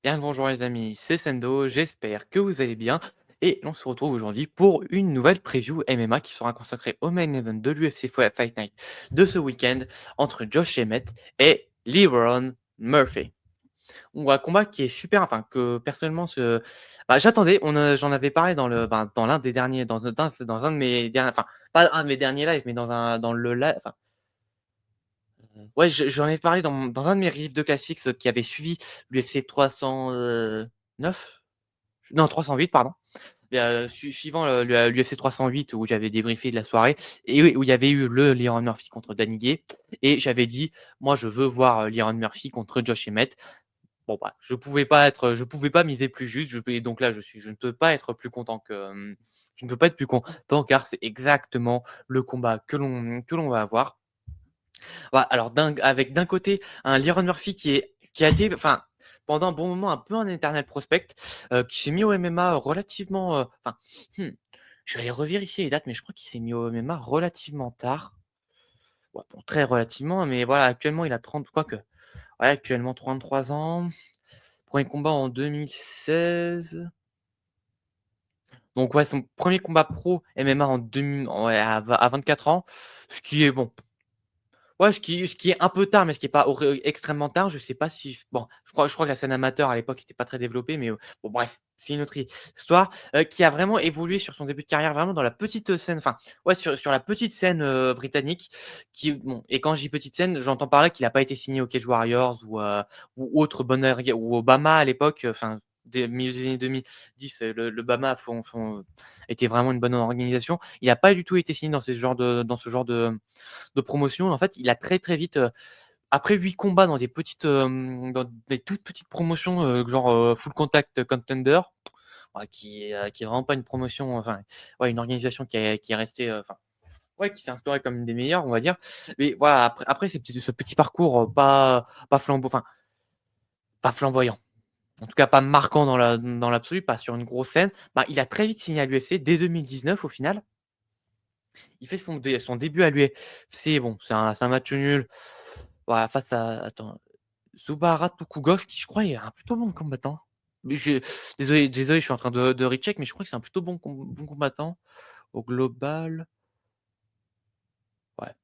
Bien le bonjour les amis, c'est Sendo, j'espère que vous allez bien et on se retrouve aujourd'hui pour une nouvelle preview MMA qui sera consacrée au main event de l'UFC Fight Night de ce week-end entre Josh Emmett et Liron Murphy. On voit un combat qui est super, enfin que personnellement j'attendais, j'en avais parlé dans l'un des derniers, dans un de mes derniers, enfin pas un de mes derniers lives, mais dans le live, enfin ouais, j'en ai parlé dans un de mes riffs de classiques qui avait suivi l'UFC 309. Non, 308 pardon. Et suivant l'UFC 308 où j'avais débriefé de la soirée et oui, où il y avait eu le Liron Murphy contre Danny Gay et j'avais dit: «Moi, je veux voir, Liron Murphy contre Josh Emmett». Bon, bah, je pouvais pas miser plus juste, et donc là, je ne peux pas être plus content je ne peux pas être plus content car c'est exactement le combat que l'on va avoir. Ouais, alors avec d'un côté un Liron Murphy qui a été, enfin, pendant un bon moment un peu un éternel prospect, qui s'est mis au MMA relativement, enfin, mmh, je vais aller revérifier les dates, mais je crois qu'il s'est mis au MMA relativement tard. Ouais, bon, très relativement, mais voilà, actuellement il a 30, quoique, ouais, actuellement 33 ans. Premier combat en 2016. Donc ouais, son premier combat pro MMA en 2000, ouais, à 24 ans, ce qui est bon. Ouais, ce qui est un peu tard, mais ce qui est pas extrêmement tard. Je sais pas si bon, je crois que la scène amateur à l'époque était pas très développée, mais, bon bref, c'est une autre histoire, qui a vraiment évolué sur son début de carrière vraiment dans la petite scène, enfin, ouais, sur la petite scène, britannique qui bon, et quand je dis petite scène, j'entends par là qu'il a pas été signé aux Cage Warriors ou autre bonne ou au BAMMA à l'époque, enfin, des milieu des années 2010, le BAMMA était vraiment une bonne organisation. Il a pas du tout été signé dans ce genre de promotion. En fait, il a très, très vite, après 8 combats dans des toutes petites promotions, genre, Full Contact Contender, ouais, qui est vraiment pas une promotion, enfin, ouais, une organisation qui est restée, enfin, ouais, qui s'est instaurée comme une des meilleures, on va dire. Mais voilà, après ce petit parcours, pas flamboyant, en tout cas pas marquant dans l'absolu, pas sur une grosse scène, bah, il a très vite signé à l'UFC dès 2019 au final. Il fait son début à l'UFC, bon, c'est un match nul, voilà, face à attends, Zubara Tukugov qui je crois est un plutôt bon combattant. Mais désolé, je suis en train de recheck, mais je crois que c'est un plutôt bon combattant au global. Ouais,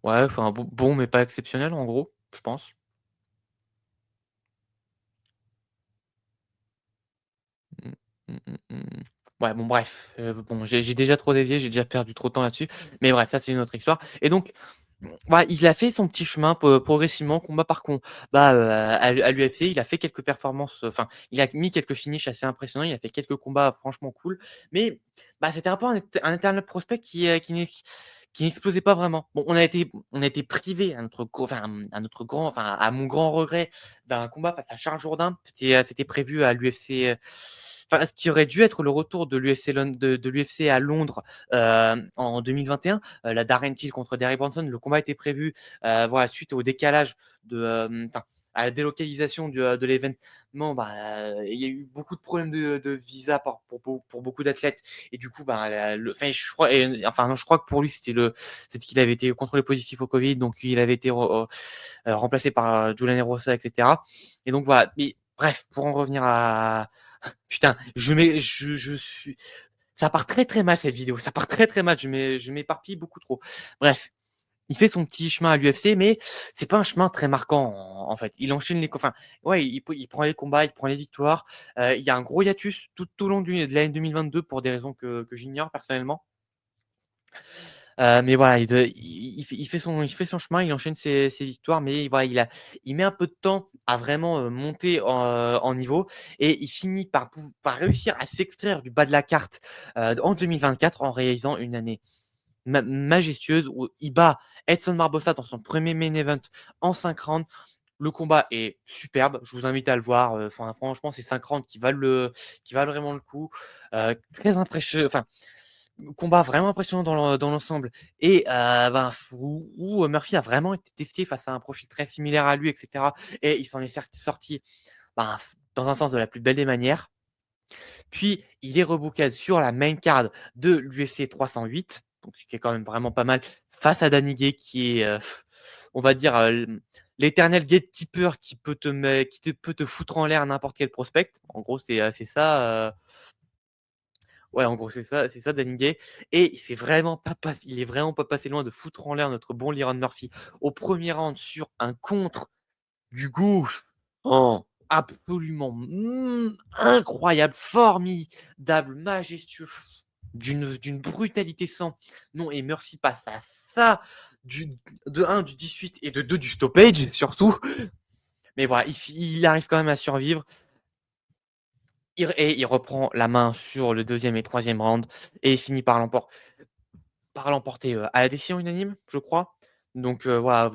ouais, enfin bon mais pas exceptionnel en gros, je pense. Mmh, mmh. Ouais, bon bref, bon j'ai déjà trop dévié, j'ai déjà perdu trop de temps là-dessus, mais bref, ça c'est une autre histoire et donc, bah, il a fait son petit chemin progressivement, combat par combat, à l'UFC. Il a fait quelques performances, enfin, il a mis quelques finishes assez impressionnants, il a fait quelques combats franchement cool, mais bah, c'était un peu un éternel prospect qui n'explosait pas vraiment. Bon, on a été privés à notre grand, enfin, à mon grand regret, d'un combat face à Charles Jourdain. C'était prévu à l'UFC, enfin, ce qui aurait dû être le retour de l'UFC à Londres, en 2021, la Darren Till contre Derek Brunson. Le combat était prévu, voilà, suite au décalage enfin, à la délocalisation de l'événement, bah, il y a eu beaucoup de problèmes de visa pour beaucoup d'athlètes et du coup, bah, enfin, je crois, enfin, non, je crois que pour lui, c'était qu'il avait été contrôlé positif au Covid, donc il avait été remplacé par Julian Erosa, etc. Et donc voilà. Mais bref, pour en revenir à putain, je suis, ça part très très mal cette vidéo, ça part très très mal, je m'éparpille beaucoup trop. Bref, il fait son petit chemin à l'UFC, mais c'est pas un chemin très marquant en fait. Il enchaîne enfin, ouais, il prend les combats, il prend les victoires. Il y a un gros hiatus tout au long de l'année 2022 pour des raisons que j'ignore personnellement. Mais voilà, il fait son chemin, il enchaîne ses victoires, mais voilà, il met un peu de temps à vraiment, monter en niveau et il finit par réussir à s'extraire du bas de la carte, en 2024 en réalisant une année majestueuse où il bat Edson Barbosa dans son premier main event en 5 rounds. Le combat est superbe, je vous invite à le voir, enfin franchement c'est 5 rounds qui valent vraiment le coup. Très impressionnant, enfin, combat vraiment impressionnant dans l'ensemble et ben, où Murphy a vraiment été testé face à un profil très similaire à lui et cetera et il s'en est sorti, ben, dans un sens de la plus belle des manières. Puis il est rebooké sur la main card de l'UFC 308, donc ce qui est quand même vraiment pas mal, face à Danny Gay qui est, on va dire, l'éternel gatekeeper qui peut te foutre en l'air n'importe quel prospect. En gros, c'est ça, ouais, en gros, c'est ça Danny Gay et il est vraiment pas passé loin de foutre en l'air notre bon Liron Murphy au premier round sur un contre du gauche. Oh, absolument, incroyable, formidable, majestueux, d'une brutalité sans nom et Murphy passe à ça du de un du 18 et de 2 du stoppage surtout. Mais voilà, il arrive quand même à survivre. Il reprend la main sur le deuxième et troisième round et il finit par l'emporter, à la décision unanime, je crois. Donc voilà,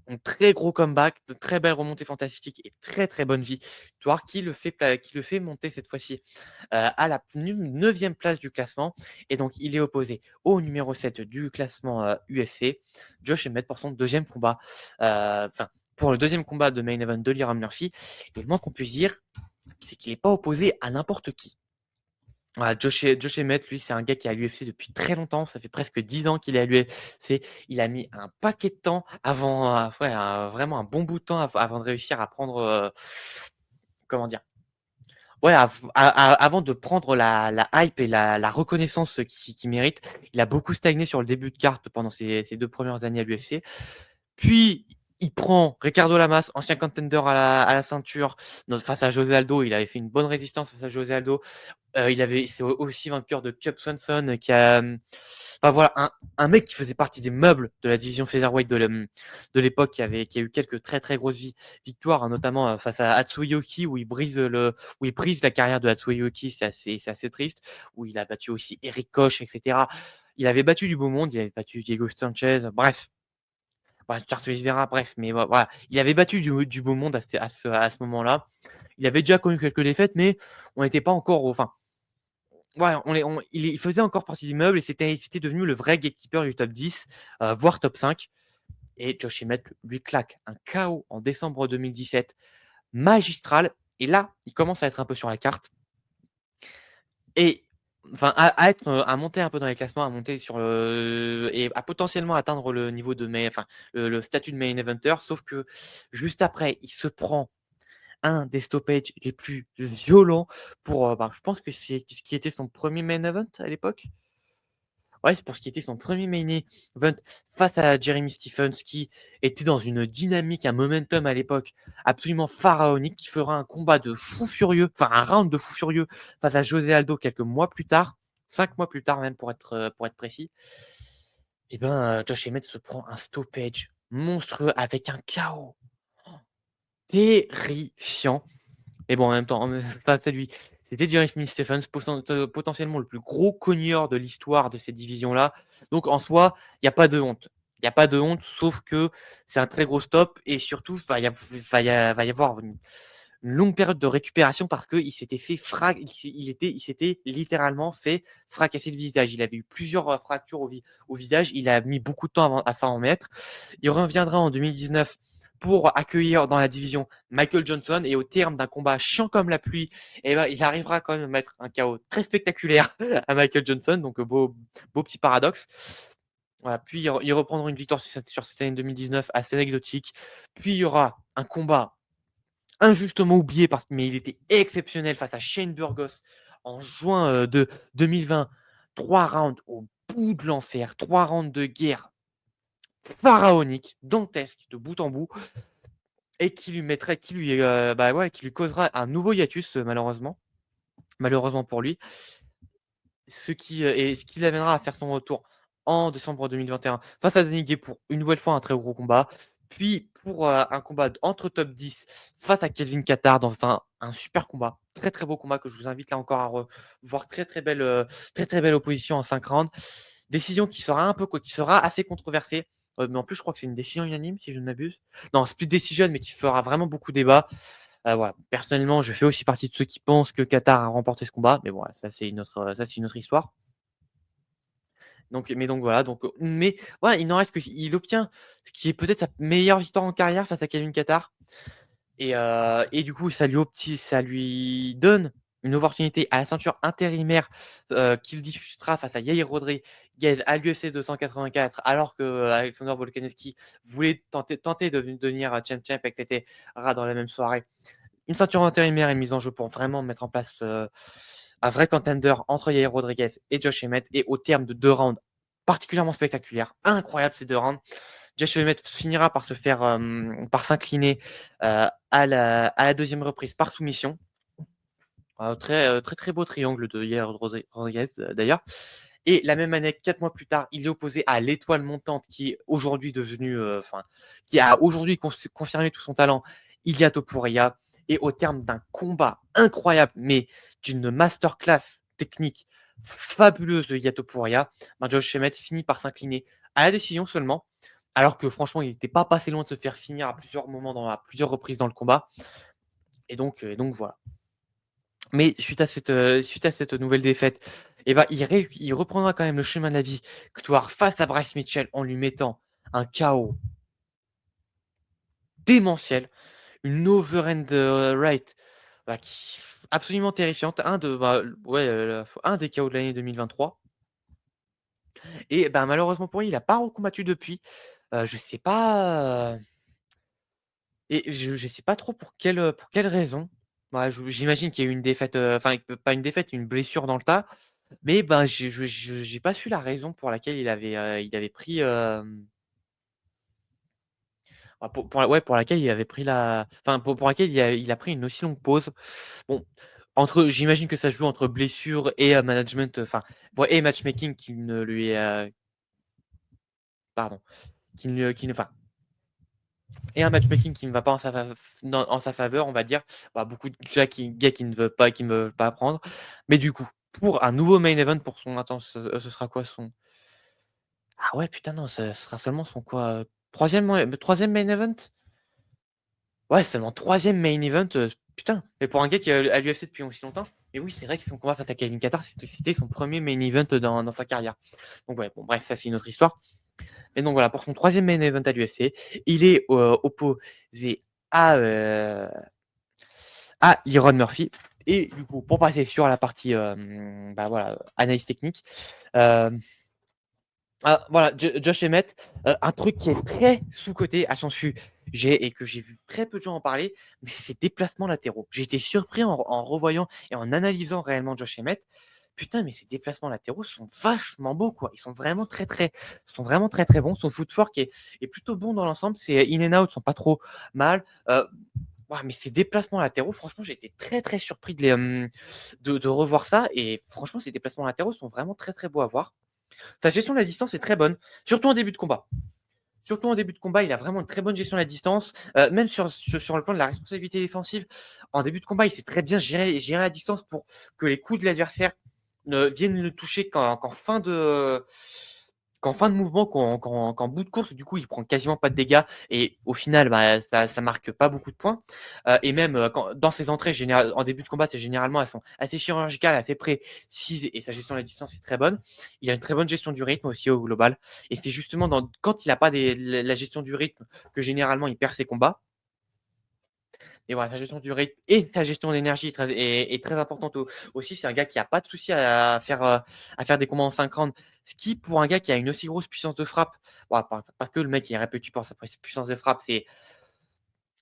un très gros comeback, de très belles remontées fantastiques et très, très bonne victoire qui le fait monter cette fois-ci, à la 9e place du classement et donc il est opposé au numéro 7 du classement, UFC, Josh Emmett pour son deuxième combat, enfin pour le deuxième combat de main event de Liam Murphy et le moins qu'on puisse dire, c'est qu'il est pas opposé à n'importe qui. Voilà, Josh Emmett, lui, c'est un gars qui est à l'UFC depuis très longtemps. Ça fait presque 10 ans qu'il est à l'UFC. Il a mis un paquet de temps avant, ouais, vraiment un bon bout de temps avant de réussir à prendre, comment dire? Ouais, avant de prendre la hype et la reconnaissance qu'il mérite. Il a beaucoup stagné sur le début de carte pendant ses 2 premières années à l'UFC. Puis il prend Ricardo Lamas, ancien contender à la ceinture, face à José Aldo. Il avait fait une bonne résistance face à José Aldo. C'est aussi vainqueur de Cub Swanson qui a, enfin voilà, un mec qui faisait partie des meubles de la division featherweight de l'époque, qui a eu quelques très très grosses victoires, hein, notamment face à Atsuyoki où il brise la carrière de Atsuyoki, c'est assez triste, où il a battu aussi Eric Koch, etc. Il avait battu du beau monde, il avait battu Diego Sanchez, bref. Ouais, Charles Oliveira, bref, mais voilà, il avait battu du beau monde à ce moment-là. Il avait déjà connu quelques défaites, mais on n'était pas encore enfin, ouais, il faisait encore partie des meubles et c'était devenu le vrai gatekeeper du top 10, voire top 5 et Josh Emmett lui claque un KO en décembre 2017 magistral et là, il commence à être un peu sur la carte et enfin à monter un peu dans les classements, à monter et à potentiellement atteindre le niveau de enfin, le statut de main eventer sauf que juste après, il se prend un des stoppages les plus violents je pense que c'est ce qui était son premier main event à l'époque. Ouais, c'est pour ce qui était son premier main event face à Jeremy Stephens qui était dans une dynamique, un momentum à l'époque absolument pharaonique, qui fera un combat de fou furieux, enfin un round de fou furieux face à José Aldo quelques mois plus tard, 5 mois plus tard même pour être précis. Et ben, Josh Emmett se prend un stoppage monstrueux avec un KO terrifiant. Mais bon, en même temps, face à lui, c'était Jeremy Stephens, potentiellement le plus gros cogneur de l'histoire de cette division-là. Donc en soi, il y a pas de honte. Il y a pas de honte, sauf que c'est un très gros stop et surtout, va y avoir une longue période de récupération parce qu'il s'était fait il s'était littéralement fait fracasser le visage. Il avait eu plusieurs, fractures au visage. Il a mis beaucoup de temps avant à s'en remettre. Il reviendra en 2019 pour accueillir dans la division Michael Johnson et au terme d'un combat chiant comme la pluie, et ben, il arrivera quand même à mettre un KO très spectaculaire à Michael Johnson, donc beau petit paradoxe. Voilà, puis ils reprendront une victoire sur cette année 2019 assez anecdotique. Puis il y aura un combat injustement oublié mais il était exceptionnel face à Shane Burgos en juin, de 2020. 3 rounds au bout de l'enfer, 3 rounds de guerre pharaonique, dantesque de bout en bout et qui lui causera un nouveau hiatus, malheureusement pour lui. Ce qui l'amènera à faire son retour en décembre 2021 face à Danny Gay pour une nouvelle fois un très gros combat. Puis pour, un combat entre top 10 face à Kelvin Catar dans un super combat, très, très beau combat que je vous invite là encore à revoir. Très, très belle opposition en 5 rounds. Décision qui sera assez controversée, mais en plus je crois que c'est une décision unanime si je ne m'abuse. Non, split decision mais qui fera vraiment beaucoup débat. Voilà, personnellement, je fais aussi partie de ceux qui pensent que Qatar a remporté ce combat, mais bon, ça c'est une autre histoire. Donc voilà, mais voilà, il n'en reste que il obtient ce qui est peut-être sa meilleure victoire en carrière face à Kelvin Qatar et du coup, ça lui donne une opportunité à la ceinture intérimaire, qu'il disputera face à Yair Rodriguez à l'UFC 284 alors qu'Alexander Volkanovski voulait tenter de devenir champ et que tu dans la même soirée. Une ceinture intérimaire est mise en jeu pour vraiment mettre en place, un vrai contender entre Yair Rodriguez et Josh Emmett et au terme de 2 rounds particulièrement spectaculaires, incroyables ces 2 rounds. Josh Emmett finira par se faire, par s'incliner, à la 2e reprise par soumission. Très, très beau triangle de Yair Rodriguez, d'ailleurs. Et la même année, 4 mois plus tard, il est opposé à l'étoile montante qui est aujourd'hui devenue, qui a aujourd'hui confirmé tout son talent, Ilia Topuria. Et au terme d'un combat incroyable, mais d'une masterclass technique fabuleuse de Ilia Topuria, ben Josh Emmett finit par s'incliner à la décision seulement, alors que franchement, il n'était pas passé loin de se faire finir à plusieurs moments, à plusieurs reprises dans le combat. Et donc voilà. Mais suite à cette nouvelle défaite, et ben, il reprendra quand même le chemin de la victoire face à Bryce Mitchell en lui mettant un KO démentiel, une overhand, right, bah, qui absolument terrifiante, un des KO de l'année 2023 et bah, malheureusement pour lui, il a pas recombattu depuis. Je sais pas, et je sais pas trop pour quelle raison. Bah, j'imagine qu'il y a eu une défaite, enfin, pas une défaite, une blessure dans le tas. Mais ben, j'ai pas su la raison pour laquelle il avait pris, pour laquelle il avait pris pour laquelle il a pris une aussi longue pause. Bon, j'imagine que ça se joue entre blessure et management, ouais et matchmaking qui ne lui est, pardon, qui ne et un matchmaking qui ne va pas en sa faveur, on va dire. Bah, beaucoup de gars qui ne veulent pas prendre. Mais du coup, pour un nouveau main event pour son attends, ce sera quoi son ah ouais, putain, non, ce sera seulement son quoi, 3e main event? Ouais, seulement 3e main event, putain, et pour un gars qui est à l'UFC depuis aussi longtemps. Et oui, c'est vrai que son combat face à Kevin Kattar, c'était son 1er main event dans sa carrière. Donc ouais, bon bref, ça c'est une autre histoire. Et donc voilà, pour son 3e main event à l'UFC, il est, opposé à, Iron Murphy. Et du coup, pour passer sur la partie, bah voilà, analyse technique, hem voilà, Josh Emmett, un truc qui est très sous-coté à son sujet et que j'ai vu très peu de gens en parler, mais c'est ses déplacements latéraux. J'ai été surpris en revoyant et en analysant réellement Josh Emmett. Putain, mais ses déplacements latéraux sont vachement beaux, quoi. Ils sont vraiment très, très bons. Son footwork est plutôt bon dans l'ensemble. Ses in and out sont pas trop mal. Ouah, mais ses déplacements latéraux, franchement, j'ai été très, très surpris de revoir ça et franchement, ses déplacements latéraux sont vraiment très, très beaux à voir. Sa gestion de la distance est très bonne, surtout en début de combat. Surtout en début de combat, il a vraiment une très bonne gestion de la distance, même sur le plan de la responsabilité défensive. En début de combat, il sait très bien gérer la distance pour que les coups de l'adversaire ne viennent le toucher qu'en fin de mouvement, qu'en bout de course. Du coup, il prend quasiment pas de dégâts et au final, bah, ça marque pas beaucoup de points. Et même, dans ses entrées en début de combat, elles sont assez chirurgicales, assez précises et sa gestion de la distance est très bonne. Il a une très bonne gestion du rythme aussi au global et c'est justement quand il a pas la gestion du rythme que généralement il perd ses combats. Et voilà, sa gestion du rythme et sa gestion d'énergie est très importante aussi. C'est un gars qui a pas de souci à faire des combats en 5 rounds. Ce qui, pour un gars qui a une aussi grosse puissance de frappe, bon, parce que le mec est réputé pour sa puissance de frappe, c'est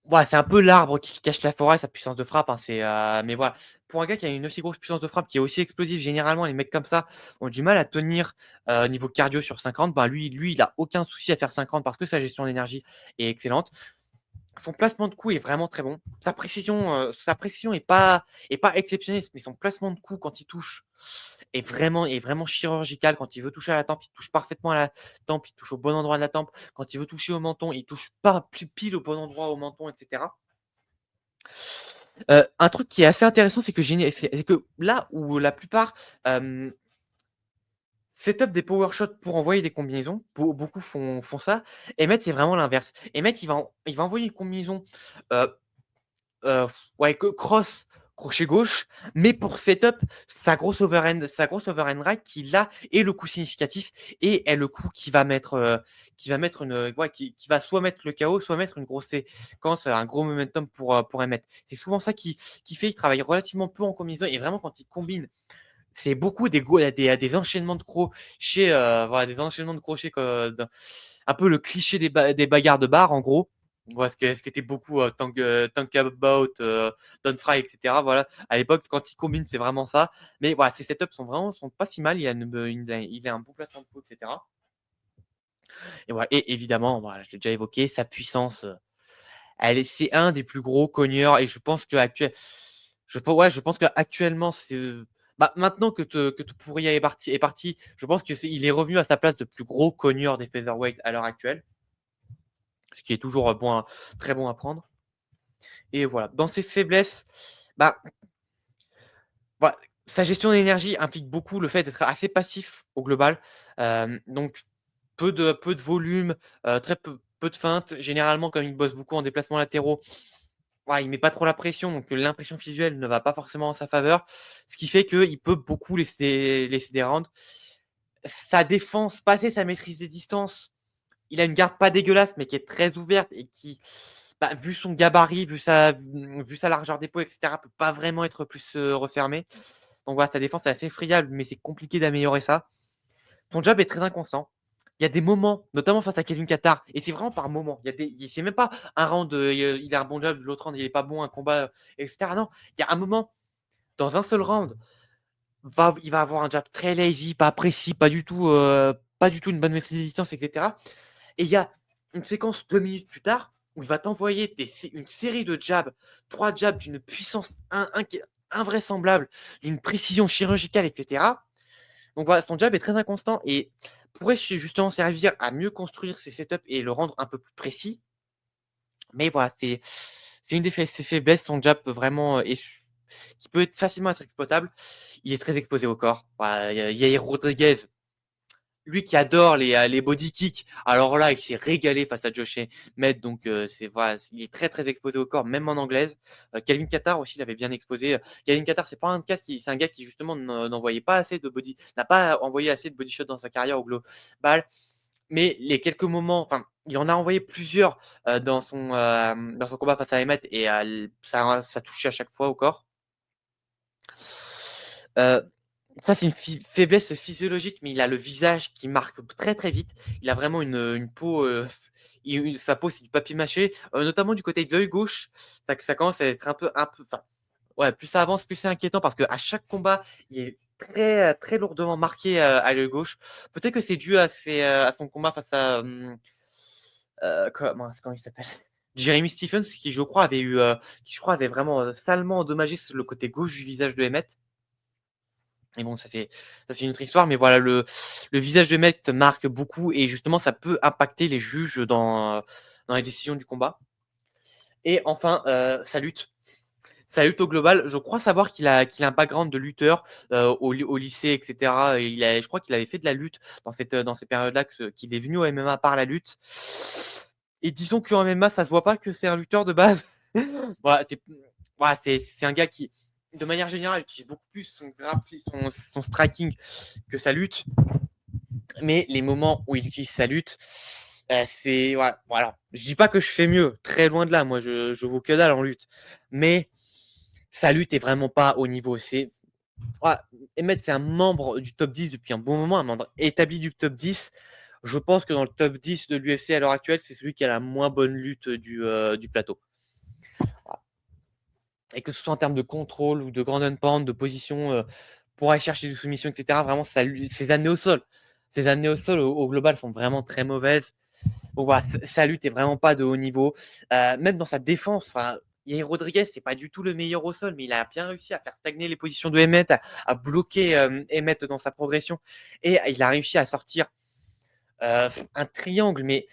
un peu l'arbre qui cache la forêt, sa puissance de frappe, hein, mais voilà. Pour un gars qui a une aussi grosse puissance de frappe, qui est aussi explosif, généralement, les mecs comme ça ont du mal à tenir, niveau cardio sur 50. Ben, lui, il a aucun souci à faire 50 parce que sa gestion d'énergie est excellente. Son placement de coup est vraiment très bon. Sa précision est pas exceptionnelle, mais son placement de coup quand il touche est vraiment chirurgical. Quand il veut toucher à la tempe, il touche parfaitement à la tempe, il touche au bon endroit de la tempe. Quand il veut toucher au menton, il touche pas pile au bon endroit au menton, et cetera. Un truc qui est assez intéressant, c'est que là où la plupart, hem, set des power shots pour envoyer des combinaisons, beaucoup font ça. Emmet, c'est vraiment l'inverse. Emmet, il va envoyer une combinaison, heu ouais, que cross crochet gauche, mais pour setup, sa grosse overhand right qu'il a est le coup significatif et est le coup qui va mettre qui va soit mettre le KO, soit mettre une grosse séquence, un gros momentum pour Emmett. C'est souvent ça qui fait, il travaille relativement peu en combinaison et vraiment quand il combine, c'est beaucoup des enchaînements de crochets, voilà, des enchaînements de crochets un peu le cliché des bagarres de bar en gros. Voilà, ce qui était beaucoup Tank About, Don't Fry, etc. Voilà, à l'époque, quand il combine, c'est vraiment ça. Mais voilà, ses setups sont pas si mal. Il a un bon placement de peau, etc. Et voilà, et évidemment, voilà, je l'ai déjà évoqué, sa puissance, c'est un des plus gros cogneurs. Et je pense qu'actuellement, maintenant que Poirier est parti, je pense il est revenu à sa place de plus gros cogneur des featherweight à l'heure actuelle, ce qui est toujours très bon à prendre. Et voilà, dans ses faiblesses, bah, voilà, sa gestion d'énergie implique beaucoup le fait d'être assez passif au global. Donc peu de volume, très peu de feintes. Généralement, comme il bosse beaucoup en déplacements latéraux, ouais, il met pas trop la pression, donc l'impression visuelle ne va pas forcément en sa faveur. Ce qui fait qu'il peut beaucoup laisser des rounds. Sa défense, passer sa maîtrise des distances, il a une garde pas dégueulasse, mais qui est très ouverte et qui, vu son gabarit, vu sa largeur d'épaule, etc., peut pas vraiment être plus refermé. Donc voilà, sa défense est assez friable, mais c'est compliqué d'améliorer ça. Son jab est très inconstant. Il y a des moments, notamment face à Kevin Qatar, et c'est vraiment par moment. C'est même pas un round, il a un bon jab, l'autre round il est pas bon, un combat, etc. Non, il y a un moment, dans un seul round, il va avoir un jab très lazy, pas précis, pas du tout une bonne maîtrise des distances, etc. Et il y a une séquence 2 minutes plus tard où il va t'envoyer une série de jabs, 3 jabs d'une puissance invraisemblable, d'une précision chirurgicale, etc. Donc voilà, son jab est très inconstant et pourrait justement servir à mieux construire ses setups et le rendre un peu plus précis. Mais voilà, c'est une de ses faiblesses. Son jab peut vraiment qui peut facilement être exploitable. Il est très exposé au corps. Voilà, Yair Rodriguez, lui qui adore les body kicks, alors là, il s'est régalé face à Josh Emmett, donc voilà, il est très, très exposé au corps, même en anglaise. Calvin Kattar aussi l'avait bien exposé. Calvin Kattar, c'est un gars qui justement n'envoyait pas assez de n'a pas envoyé assez de body shots dans sa carrière au global, mais les quelques moments, enfin, il en a envoyé plusieurs dans son combat face à Emmett et ça touchait à chaque fois au corps. Euh, Ça, c'est une faiblesse physiologique, mais il a le visage qui marque très, très vite. Il a vraiment une peau, sa peau, c'est du papier mâché, notamment du côté de l'œil gauche. Ça commence à être enfin, ouais, plus ça avance, plus c'est inquiétant parce qu'à chaque combat, il est très, très lourdement marqué à l'œil gauche. Peut-être que c'est dû à son combat face à, comment il s'appelle? Jeremy Stephens, qui je crois avait vraiment salement endommagé le côté gauche du visage de Emmett. Et bon, ça c'est une autre histoire, mais voilà, le visage de Met marque beaucoup et justement, ça peut impacter les juges dans les décisions du combat. Et enfin, sa lutte. Sa lutte au global, je crois savoir qu'il a un background de lutteur au lycée, etc. Et je crois qu'il avait fait de la lutte dans ces périodes-là, qu'il est venu au MMA par la lutte. Et disons qu'en MMA, ça se voit pas que c'est un lutteur de base. Voilà, c'est un gars qui, de manière générale, utilise beaucoup plus son grappling, son striking que sa lutte. Mais les moments où il utilise sa lutte, voilà. Je dis pas que je fais mieux, très loin de là. Moi, je vaux que dalle en lutte. Mais sa lutte est vraiment pas au niveau. Emmett, c'est un membre du top 10 depuis un bon moment, un membre établi du top 10. Je pense que dans le top 10 de l'UFC à l'heure actuelle, c'est celui qui a la moins bonne lutte du plateau. Voilà. Et que ce soit en termes de contrôle ou de grand pound, de position pour aller chercher des soumissions, etc. Vraiment, ses années au sol. Ses années au sol, au global, sont vraiment très mauvaises. Donc voilà, sa lutte est vraiment pas de haut niveau. Même dans sa défense, enfin, Yair Rodriguez, c'est pas du tout le meilleur au sol, mais il a bien réussi à faire stagner les positions de Emmett, à bloquer Emmett dans sa progression. Et il a réussi à sortir un triangle. Mais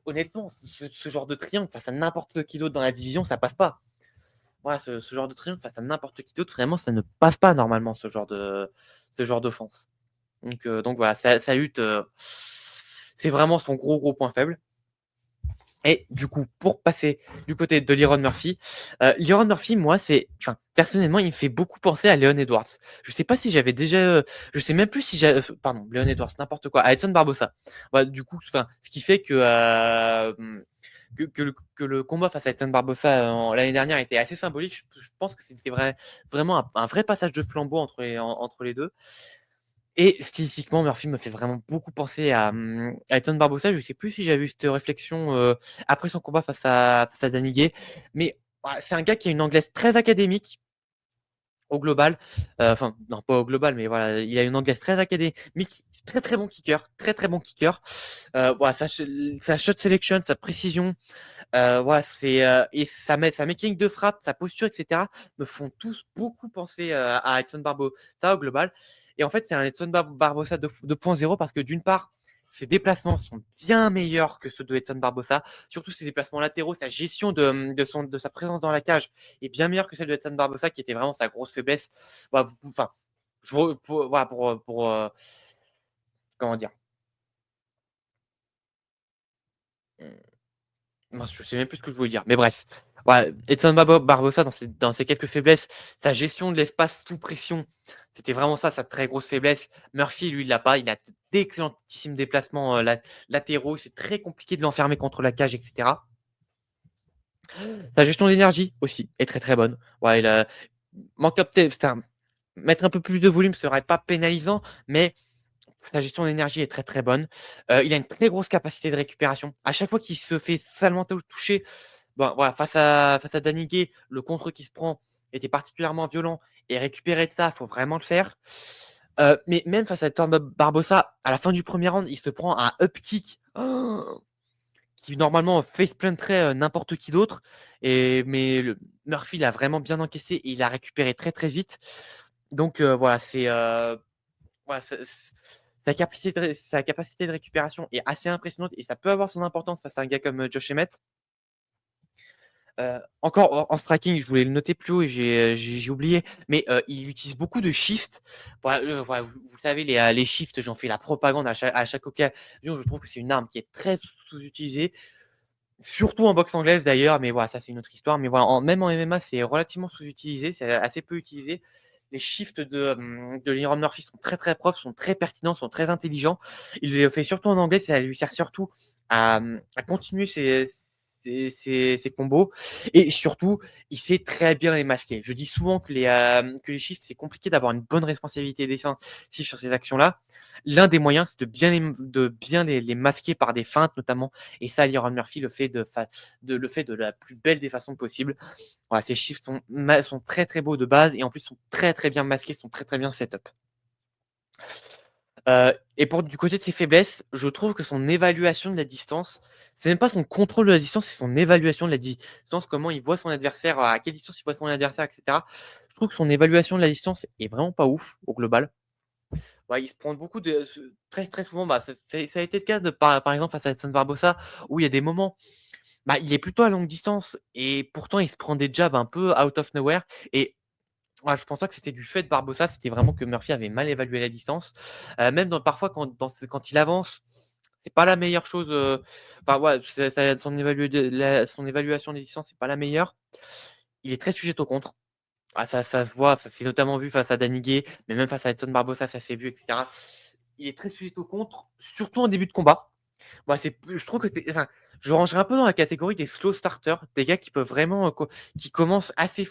honnêtement, ce genre de triangle, face à n'importe qui d'autre dans la division, ça passe pas. Voilà, ce genre de triangle face à n'importe qui d'autre, vraiment, ça ne passe pas normalement, ce genre d'offense. Donc voilà, sa lutte, c'est vraiment son gros, gros point faible. Et du coup, pour passer du côté de Liron Murphy, Liron Murphy, moi, personnellement, il me fait beaucoup penser à Leon Edwards. Je sais pas si j'avais déjà, je sais même plus si j'ai pardon, Leon Edwards, n'importe quoi, à Edson Barbosa. Bah, du coup, ce qui fait que, que le combat face à Edson Barbosa, l'année dernière était assez symbolique. Je pense que c'était vraiment un vrai passage de flambeau entre les 2. Et stylistiquement, Murphy me fait vraiment beaucoup penser à Edson Barbosa. Je sais plus si j'avais eu cette réflexion, après son combat face à Danny Gay, mais voilà, c'est un gars qui a une anglaise très académique au global. Enfin, non, pas au global, mais voilà, il a une anglaise très académique, très, très bon kicker, très, très bon kicker. Voilà, sa shot selection, sa précision, voilà, et sa mécanique de frappe, sa posture, et cetera, me font tous beaucoup penser, à Edson Barbosa au global. Et en fait, c'est un Edson Barbosa 2.0 parce que d'une part, ses déplacements sont bien meilleurs que ceux de Edson Barbosa. Surtout ses déplacements latéraux, sa gestion de sa présence dans la cage est bien meilleure que celle de Edson Barbosa, qui était vraiment sa grosse faiblesse. Voilà, enfin, voilà, comment dire. Mince, je sais même plus ce que je voulais dire, mais bref. Ouais, Edson Barbosa, dans ses quelques faiblesses, sa gestion de l'espace sous pression, c'était vraiment ça, sa très grosse faiblesse. Murphy, lui, il l'a pas. Il a d'excellentissimes déplacements latéraux. C'est très compliqué de l'enfermer contre la cage, etc. Sa gestion d'énergie aussi est très très bonne. Ouais, mettre un peu plus de volume serait pas pénalisant, mais sa gestion d'énergie est très très bonne. Il a une très grosse capacité de récupération. À chaque fois qu'il se fait salement toucher, bon, voilà, face à Danny Gay, le contre qui se prend était particulièrement violent et récupérer de ça, il faut vraiment le faire. Mais même face à Tom Barbosa, à la fin du premier round, il se prend un up kick qui normalement faceplanterait n'importe qui d'autre. Mais Murphy l'a vraiment bien encaissé et il a récupéré très très vite. Donc voilà, voilà, sa capacité de récupération est assez impressionnante et ça peut avoir son importance face à un gars comme Josh Emmett. Encore en striking, je voulais le noter plus haut et j'ai oublié, mais il utilise beaucoup de shifts. Voilà, vous savez, les shifts, j'en fais la propagande à chaque occasion. Je trouve que c'est une arme qui est très sous-utilisée, surtout en boxe anglaise d'ailleurs, mais voilà, ça c'est une autre histoire. Mais voilà, même en MMA, c'est relativement sous-utilisé, c'est assez peu utilisé. Les shifts de Liron Murphy sont très très propres, sont très pertinents, sont très intelligents. Il le fait surtout en anglais, ça lui sert surtout à continuer ses combos. Et surtout, il sait très bien les masquer. Je dis souvent que les shifts, c'est compliqué d'avoir une bonne responsabilité défensive sur ces actions-là. L'un des moyens, c'est de bien les masquer par des feintes, notamment. Et ça, Liron Murphy le fait de la plus belle des façons possibles. Voilà, ces chiffres sont très très beaux de base et en plus sont très très bien masqués, sont très très bien set-up. Et pour du côté de ses faiblesses, je trouve que son évaluation de la distance, c'est même pas son contrôle de la distance, c'est son évaluation de la distance, comment il voit son adversaire, à quelle distance il voit son adversaire, et cetera. Je trouve que son évaluation de la distance est vraiment pas ouf au global. Ouais, il se prend beaucoup très très souvent, bah, ça a été le cas par exemple face à Edson Barbosa, où il y a des moments, bah, il est plutôt à longue distance et pourtant il se prend des jabs un peu out of nowhere. Et ouais, je pense pas que c'était du fait de Barbosa, c'était vraiment que Murphy avait mal évalué la distance. Même parfois quand il avance, c'est pas la meilleure chose. Enfin, ouais, son évaluation des distances, c'est pas la meilleure. Il est très sujet au contre. Ah, ça se voit, ça s'est notamment vu face à Danny Gay, mais même face à Edson Barbosa, ça s'est vu, et cetera. Il est très sujet au contre, surtout en début de combat. Moi, je trouve que je rangerais un peu dans la catégorie des slow starters, des gars qui peuvent vraiment, qui commencent assez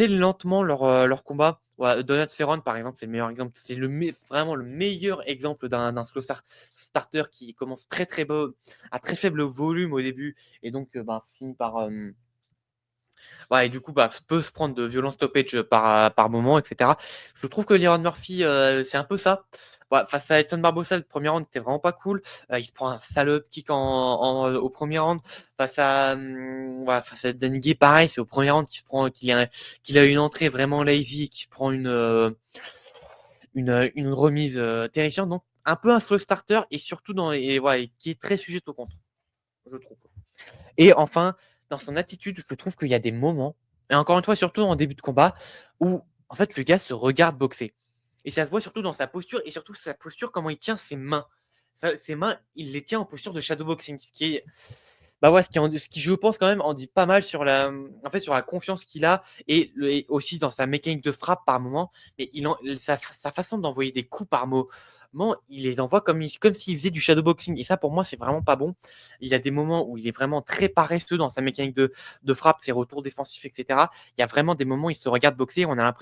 lentement leur combat. Ouais, Donald Cerrone, par exemple, c'est le meilleur exemple. C'est vraiment le meilleur exemple d'un starter qui commence très très beau, à très faible volume au début, et donc ben, finit par. Ouais, et du coup, bah, peut se prendre de violents stoppages par moment, et cetera. Je trouve que Liron Murphy, c'est un peu ça. Ouais, face à Edson Barbosa, le premier round était vraiment pas cool. Il se prend un sale up kick au premier round. Ouais, face à Danny Gay, pareil, c'est au premier round qu'il a une entrée vraiment lazy et qu'il se prend une remise terrifiante. Donc, un peu un slow starter et surtout ouais, qui est très sujet au contre, je trouve. Et enfin, dans son attitude, je trouve qu'il y a des moments, et encore une fois, surtout en début de combat, où en fait le gars se regarde boxer. Et ça se voit surtout dans sa posture, et surtout sa posture, comment il tient ses mains. ses mains, il les tient en posture de shadowboxing, ce qui est bah, ouais, ce qui je pense quand même en dit pas mal sur en fait, sur la confiance qu'il a et aussi dans sa mécanique de frappe par moment. Mais sa façon d'envoyer des coups par moment, il les envoie comme s'il faisait du shadowboxing et ça pour moi, c'est vraiment pas bon. Il y a des moments où il est vraiment très paresseux dans sa mécanique de frappe, ses retours défensifs et cetera. Il y a vraiment des moments où il se regarde boxer, on a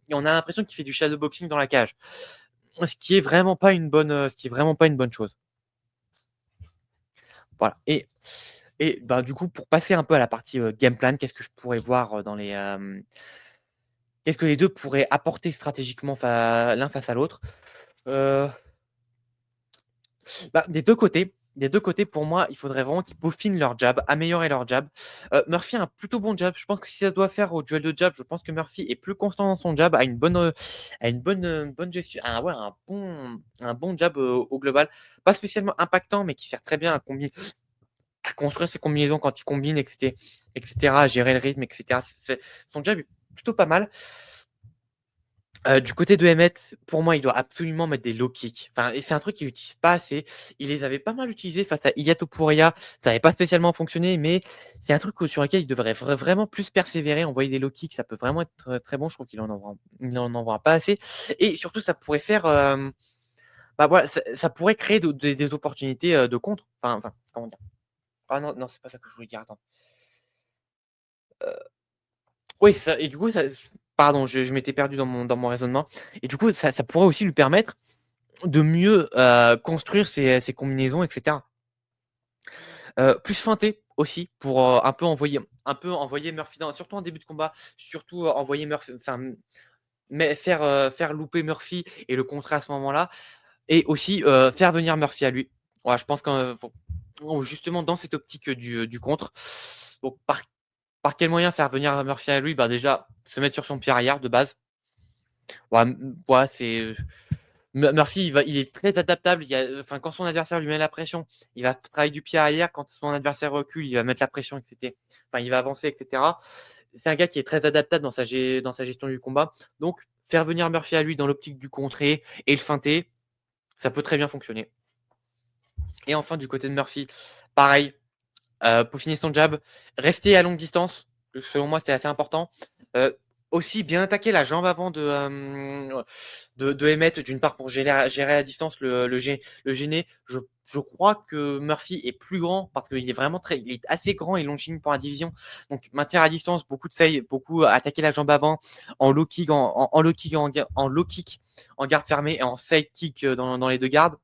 l'impression qu'il fait du shadowboxing dans la cage. Ce qui est vraiment pas une bonne, chose. Voilà et bah, du coup, pour passer un peu à la partie, game plan, qu'est-ce que je pourrais voir, qu'est-ce que les 2 pourraient apporter stratégiquement l'un face à l'autre? Heu, Bah, des deux côtés, pour moi, il faudrait vraiment qu'ils peaufinent leur jab, améliorer leur jab. Murphy a un plutôt bon jab. Je pense que si ça doit faire au duel de jab, je pense que Murphy est plus constant dans son jab, a une bonne gestion ouais, un bon jab, au global. Pas spécialement impactant, mais qui sert très bien à construire ses combinaisons quand il combine et cetera, à gérer le rythme et cetera. Son job est plutôt pas mal. Du côté de Emmett, pour moi, il doit absolument mettre des low kicks. Enfin et c'est un truc qu'il utilise pas assez. Il les avait pas mal utilisés face à Ilia Topuria. Ça avait pas spécialement fonctionné, mais c'est un truc sur lequel il devrait vraiment plus persévérer. Envoyer des low kicks, ça peut vraiment être, très bon. Je trouve qu'il en envoie pas assez et surtout ça pourrait faire, bah, voilà, ça pourrait créer des opportunités, de contre. Comment dire? Ah non, non, c'est pas ça que je voulais dire, attends. Oui, c'est ça et du coup, pardon, je m'étais perdu dans mon raisonnement et du coup, ça pourrait aussi lui permettre de mieux, construire ses combinaisons et cetera. Plus feinter aussi pour, un peu envoyer Murphy surtout en début de combat, surtout, envoyer Murphy mais faire louper Murphy et le contrer à ce moment-là et aussi, faire venir Murphy à lui. Voilà, je pense justement dans cette optique, du contre. Donc par quel moyen faire venir Murphy à lui? Bah, déjà, se mettre sur son pied arrière de base. Ouais, ouais, Murphy, il est très adaptable. Quand son adversaire lui met la pression, il va travailler du pied arrière. Quand son adversaire recule, il va mettre la pression, il va avancer, et cetera. C'est un gars qui est très adaptable dans sa gestion du combat. Donc, faire venir Murphy à lui dans l'optique du contrer et le feinter, ça peut très bien fonctionner. Et enfin, du côté de Murphy, pareil, peaufiner son jab, rester à longue distance, selon moi, c'est assez important. Heu, Aussi bien attaquer la jambe avant de Emmett, d'une part pour gérer à distance le gêner. Je crois que Murphy est plus grand parce qu'il est vraiment il est assez grand et longiligne pour la division. Donc maintenir à distance, beaucoup de save, beaucoup attaquer la jambe avant, en low kick, en low kick, en garde fermée et en side kick, dans les 2 gardes.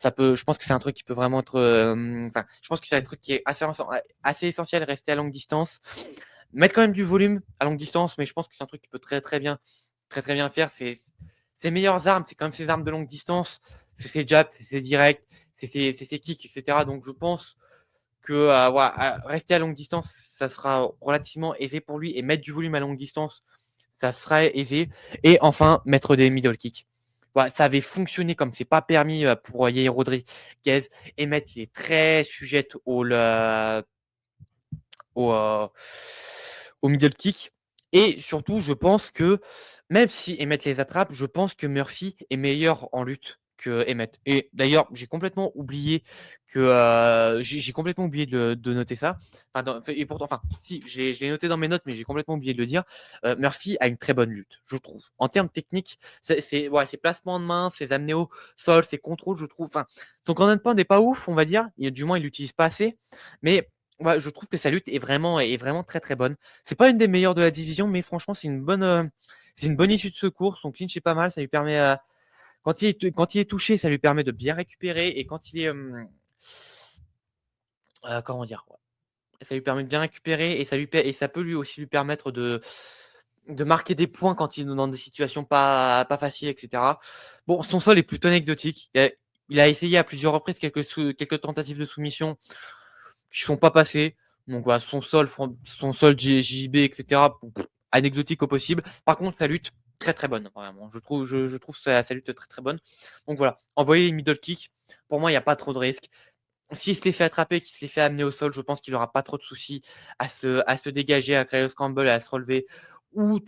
Je pense que c'est un truc qui peut vraiment être, je pense que c'est un truc qui est assez essentiel, rester à longue distance. Mettre quand même du volume à longue distance, mais je pense que c'est un truc qui peut très, très bien faire. Ses meilleures armes, c'est quand même ses armes de longue distance, c'est ses jabs, c'est ses directs, c'est ses kicks et cetera. Donc je pense que, voilà, rester à longue distance, ça sera relativement aisé pour lui et mettre du volume à longue distance, ça serait aisé et enfin mettre des middle kicks. Voilà, ça avait fonctionné comme c'est pas permis, pour Yair Rodriguez. Emmett, il est très sujet au, heu, au middle kick et surtout, je pense que même si Emmett les attrape, je pense que Murphy est meilleur en lutte qu'Emmett et d'ailleurs, j'ai complètement oublié de noter ça. Enfin, et pourtant, si, je l'ai noté dans mes notes, mais j'ai complètement oublié de le dire. Murphy a une très bonne lutte, je trouve. En termes techniques, ouais, ses placements de main, ses amenés au sol, ses contrôles, je trouve son command point n'est pas ouf, on va dire. Du moins, il l'utilise pas assez, mais ouais, je trouve que sa lutte est vraiment très, très bonne. C'est pas une des meilleures de la division, mais franchement, c'est une bonne issue de secours. Son clinch est pas mal, ça lui permet, quand il est touché, ça lui permet de bien récupérer et quand il est, comment dire? Ouais, ça lui permet de bien récupérer et ça peut lui aussi lui permettre de marquer des points quand il est dans des situations pas faciles et cetera. Bon, son sol est plutôt anecdotique. Il a essayé à plusieurs reprises quelques tentatives de soumission qui sont pas passés. Donc voilà, son sol JJB et cetera, bon, anecdotique au possible. Par contre, sa lutte, très, très bonne, vraiment. Je trouve sa lutte très, très bonne. Donc voilà, envoyer les middle kicks, pour moi, il y a pas trop de risques. S'il se les fait attraper, qu'il se les fait amener au sol, je pense qu'il aura pas trop de soucis à se dégager, à créer le scramble, à se relever ou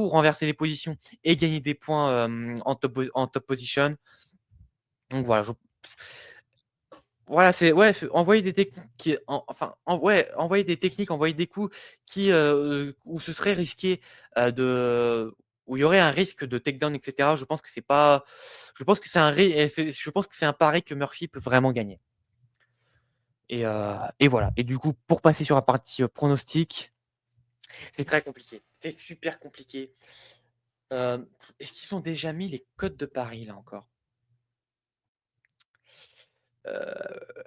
renverser les positions et gagner des points, en top position. Donc voilà, Voilà, c'est ouais, envoyer des techniques qui enfin, ouais, envoyer des techniques, envoyer des coups qui, où ce serait risqué, de où il y aurait un risque de takedown et cetera. Je pense que c'est pas je pense que c'est un ri et c'est je pense que c'est un pari que Murphy peut vraiment gagner et voilà et du coup, pour passer sur la partie, pronostic, c'est très compliqué. C'est super compliqué. Hem, Est-ce qu'ils ont déjà mis les cotes de paris, là, encore? Heu,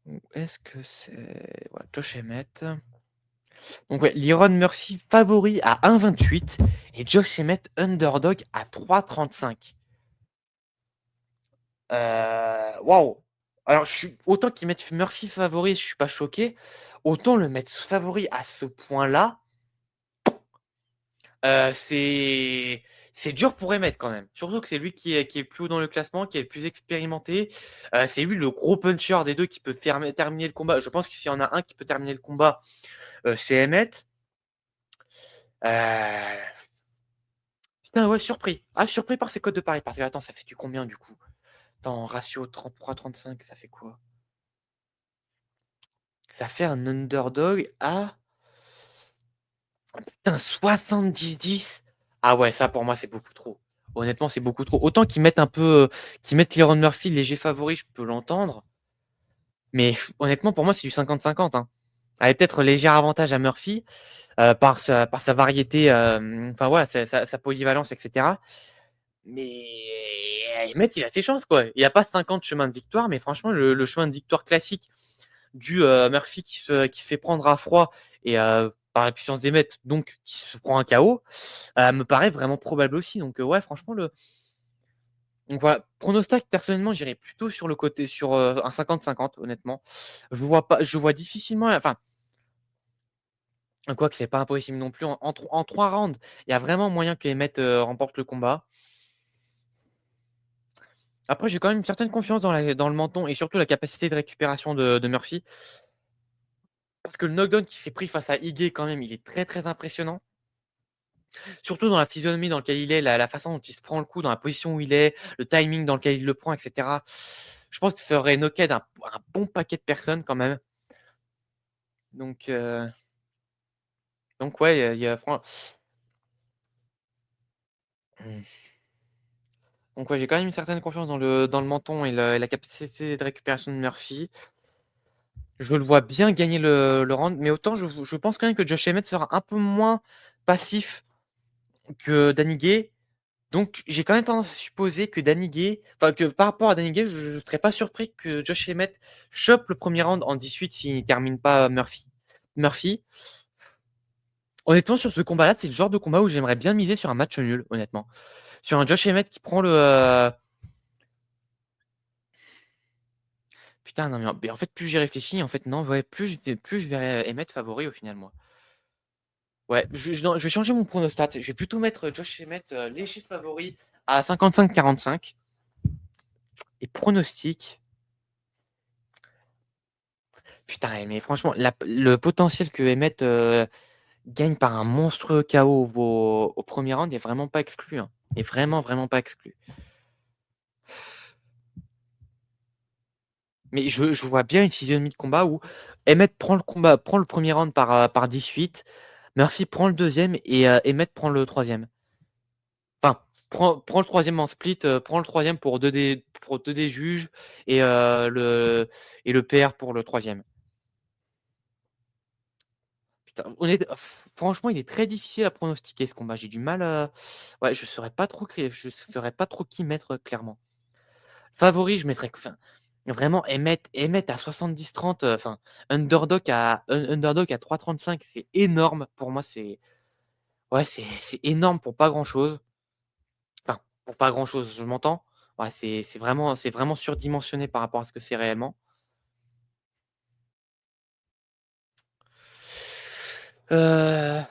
Où est-ce que c'est? Ouais, Josh Emmett. Donc ouais, Liron Murphy favori à 1,28 et Josh Emmett underdog à 3,35. Waouh! Alors je suis autant qu'ils mettent Murphy favori, je suis pas choqué, autant le mettre favori à ce point-là, c'est dur pour Emmett quand même. Surtout que c'est lui qui est le plus haut dans le classement, qui est le plus expérimenté. C'est lui le gros puncher des 2 qui peut faire terminer le combat. Je pense que s'il y en a un qui peut terminer le combat, c'est Emmett. Heu Putain, ouais, surpris. Ah, surpris par ces codes de paris. Parce que attends, ça fait du combien du coup? Attends, ratio 33-35, ça fait quoi? Ça fait un underdog à putain 70-10. Ah ouais, ça pour moi c'est beaucoup trop. Honnêtement, c'est beaucoup trop. Autant qu'ils mettent un peu, qu'ils mettent Liron Murphy léger favori, je peux l'entendre. Mais honnêtement, pour moi, c'est du 50-50, hein. Avec peut-être léger avantage à Murphy, par sa variété, enfin voilà, sa polyvalence, et cetera. Mais le mec, il a ses chances, quoi. Il a pas 50 chemins de victoire, mais franchement, le chemin de victoire classique du, Murphy qui se fait prendre à froid et par la puissance des mètres, donc qui se prend un KO, me paraît vraiment probable aussi. Donc, ouais, franchement, donc voilà, pronostic, personnellement, j'irais plutôt sur le côté sur, un 50-50, honnêtement. Je vois difficilement enfin, quoique c'est pas impossible non plus. En 3 rounds, il y a vraiment moyen que Emmett, remporte le combat. Après, j'ai quand même une certaine confiance dans le menton et surtout la capacité de récupération de Murphy. Parce que le knockdown qu'il s'est pris face à Ige quand même, il est très, très impressionnant. Surtout dans la physionomie dans lequel il est, la façon dont il se prend le coup, dans la position où il est, le timing dans lequel il le prend, et cetera. Je pense que ça aurait knocké un bon paquet de personnes quand même. Donc, heu, donc ouais, il y a mmh, donc ouais, j'ai quand même une certaine confiance dans le menton et la capacité de récupération de Murphy. Je le vois bien gagner le round, mais autant je pense quand même que Josh Emmett sera un peu moins passif que Danny Gay. Donc j'ai quand même tendance à supposer que Danny Gay enfin que par rapport à Danny Gay, je serais pas surpris que Josh Emmett chope le premier round en 18 s'il termine pas Murphy. Honnêtement, sur ce combat-là, c'est le genre de combat où j'aimerais bien miser sur un match nul, honnêtement. Sur un Josh Emmett qui prend putain non mais en fait, plus j'y réfléchis, en fait, non, ouais, plus je verrais Emmett favori au final, moi. Ouais, non, je vais changer mon pronostat. Je vais plutôt mettre Josh Emmett, léger favori à 55-45 et pronostic. Putain, mais franchement, le potentiel que Emmett, gagne par un monstrueux KO au 1er round est vraiment pas exclu, hein. Est vraiment, vraiment pas exclu. Mais je vois bien une physionomie de combat où Emmett prend le 1er round par 18, Murphy prend le deuxième et Emmett prend le troisième. Enfin, prend le troisième en split, prend le troisième pour 2 des juges et le PR pour le troisième. Putain, franchement, il est très difficile à pronostiquer ce combat. J'ai du mal, ouais, je saurais pas trop qui mettre, clairement. Favori, je mettrais enfin, vraiment Emmett à 70-30, enfin, underdog à 3,35, c'est énorme. Pour moi, c'est ouais, c'est énorme pour pas grand chose. Enfin, pour pas grand chose, je m'entends? Ouais, c'est vraiment surdimensionné par rapport à ce que c'est réellement. Heu,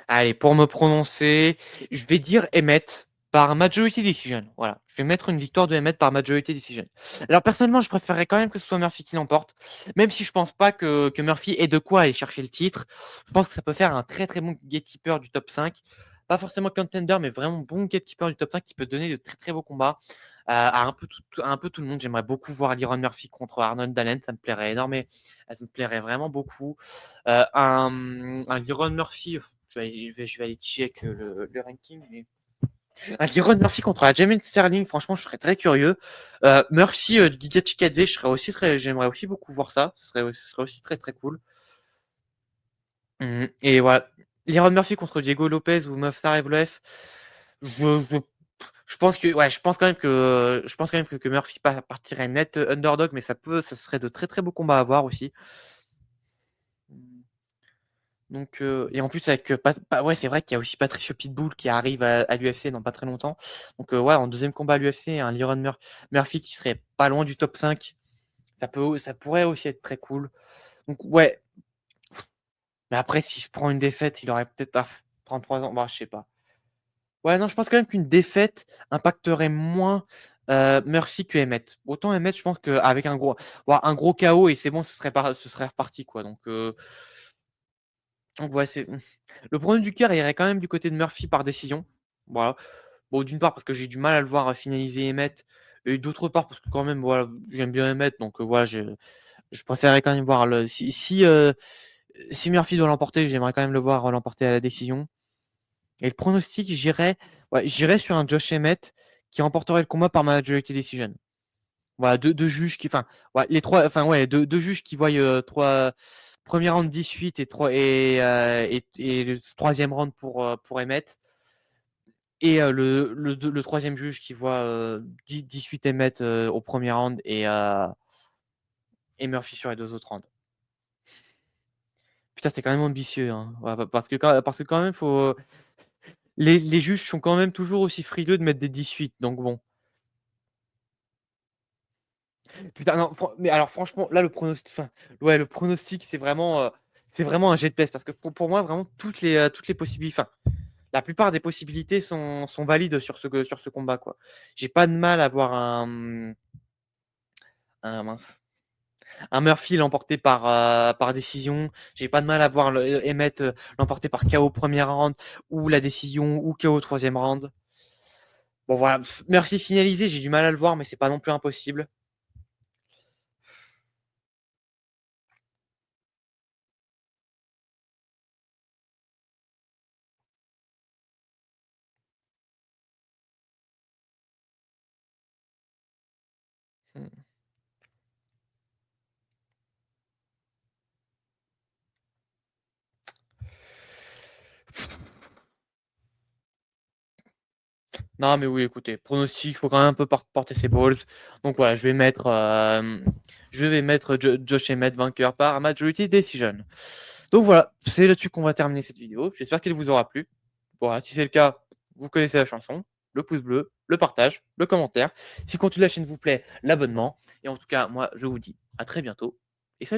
Allez, pour me prononcer, je vais dire Emmett par majority decision. Voilà, je vais mettre une victoire de Emmett par majority decision. Alors personnellement, je préférerais quand même que ce soit Murphy qui l'emporte, même si je pense pas que Murphy ait de quoi aller chercher le titre. Je pense que ça peut faire un très très bon gatekeeper du top 5. Pas forcément contender, mais vraiment bon gatekeeper du top 5 qui peut donner de très très beaux combats à un peu tout le monde. J'aimerais beaucoup voir Liron Murphy contre Arnold Allen, ça me plairait énormément. Ça me plairait vraiment beaucoup. Un Liron Murphy, je vais aller check le ranking. Mais... Un Liron Murphy contre la Jermaine Sterling, franchement, je serais très curieux. Murphy Giga Chikadze, j'aimerais aussi beaucoup voir ça. Ce serait aussi très très cool. Et voilà. Liron Murphy contre Diego Lopez ou Movsar Evloev. Je, je, je pense que, ouais, je pense quand même que Murphy partirait net underdog, mais ça serait de très très beaux combats à voir aussi. Donc, et en plus, avec, ouais, c'est vrai qu'il y a aussi Patricio Pitbull qui arrive à l'UFC dans pas très longtemps. Donc, ouais, en deuxième combat à l'UFC, un Liron Murphy qui serait pas loin du top 5. Ça pourrait aussi être très cool. Donc, ouais. Mais après, s'il se prend une défaite, il aurait peut-être à 33 ans. Bah, je sais pas. Ouais, non, je pense quand même qu'une défaite impacterait moins Murphy que Emmett. Autant Emmett, je pense qu'avec un gros KO et c'est bon, ce serait reparti, quoi. Donc ouais, le problème du cœur irait quand même du côté de Murphy par décision. Voilà. Bon, d'une part parce que j'ai du mal à le voir finaliser Emmett, et d'autre part parce que quand même, voilà, j'aime bien Emmett, donc voilà, je préférerais quand même voir si Murphy doit l'emporter, j'aimerais quand même le voir l'emporter à la décision. Et le pronostic, j'irais sur un Josh Emmett qui remporterait le combat par majority decision. Voilà, deux juges qui, enfin, ouais, les trois, enfin ouais, deux juges qui voient premier round 18 et le troisième round pour Emmett. Et le troisième juge qui voit 18 Emmett au premier round et Murphy sur les deux autres rounds. Putain, c'est quand même ambitieux, hein. Ouais, parce que quand même, les juges sont quand même toujours aussi frileux de mettre des 18. Donc bon. Putain, non, mais alors franchement, là, le pronostic, c'est vraiment un jet de peste. Parce que pour moi, vraiment, toutes les possibilités, enfin, la plupart des possibilités sont valides sur ce combat, quoi. J'ai pas de mal à voir mince, un Murphy l'emporter par décision. J'ai pas de mal à voir Emmett l'emporter par KO premier round ou la décision ou KO troisième round. Bon, voilà, Murphy finalisé, j'ai du mal à le voir, mais c'est pas non plus impossible. Hmm. Non, mais oui, écoutez, pronostic, il faut quand même un peu porter ses balls. Donc voilà, je vais mettre Josh Emmett vainqueur par majority decision. Donc voilà, c'est là-dessus qu'on va terminer cette vidéo. J'espère qu'elle vous aura plu. Voilà, si c'est le cas, vous connaissez la chanson. Le pouce bleu, le partage, le commentaire. Si le contenu de la chaîne vous plaît, l'abonnement. Et en tout cas, moi, je vous dis à très bientôt